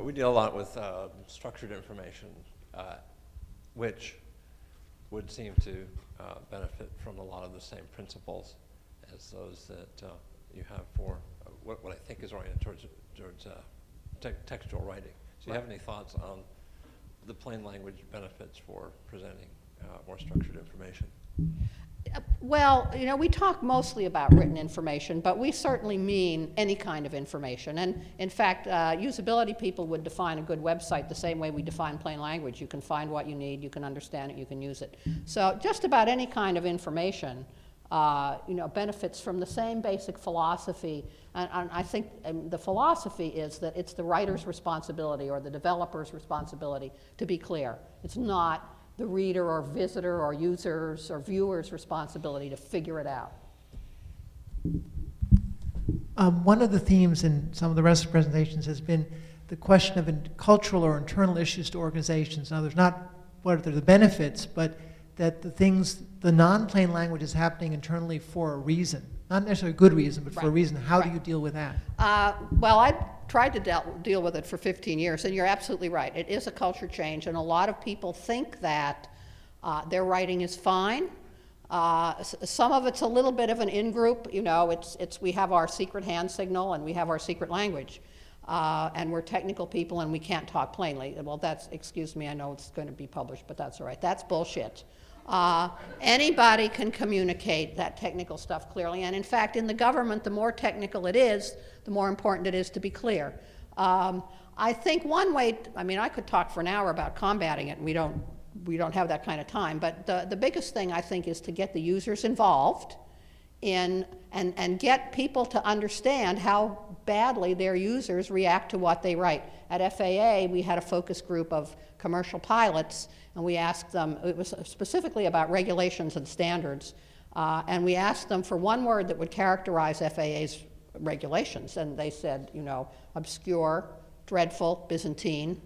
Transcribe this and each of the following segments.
we deal a lot with structured information, which would seem to benefit from a lot of the same principles as those that you have for what I think is oriented towards textual writing. So you have any thoughts on the plain language benefits for presenting more structured information? Well, you know, we talk mostly about written information, but we certainly mean any kind of information. And in fact, usability people would define a good website the same way we define plain language. You can find what you need, you can understand it, you can use it. So just about any kind of information, you know, benefits from the same basic philosophy. And I think the philosophy is that it's the writer's responsibility or the developer's responsibility to be clear. It's not the reader or visitor or users or viewers' responsibility to figure it out. One of the themes in some of the rest of the presentations has been the question of cultural or internal issues to organizations. Now, there's not what are the benefits, but that the non-plain language is happening internally for a reason. Not necessarily a good reason, but for a reason. How do you deal with that? Well, I tried to deal with it for 15 years, and you're absolutely right. It is a culture change, and a lot of people think that their writing is fine. Some of it's a little bit of an in-group. You know, we have our secret hand signal, and we have our secret language. And we're technical people, and we can't talk plainly. Well, excuse me, I know it's going to be published, but that's all right. That's bullshit. Anybody can communicate that technical stuff clearly, and in fact, in the government, the more technical it is, the more important it is to be clear. I think one way, I mean, I could talk for an hour about combating it, and we don't have that kind of time, but the biggest thing, I think, is to get the users involved in, and get people to understand how badly their users react to what they write. At FAA, we had a focus group of commercial pilots, and we asked them, it was specifically about regulations and standards, and we asked them for one word that would characterize FAA's regulations, and they said, you know, obscure, dreadful, Byzantine.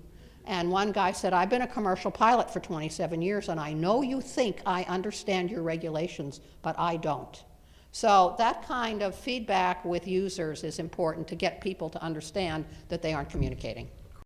And one guy said, I've been a commercial pilot for 27 years, and I know you think I understand your regulations, but I don't. So that kind of feedback with users is important to get people to understand that they aren't communicating.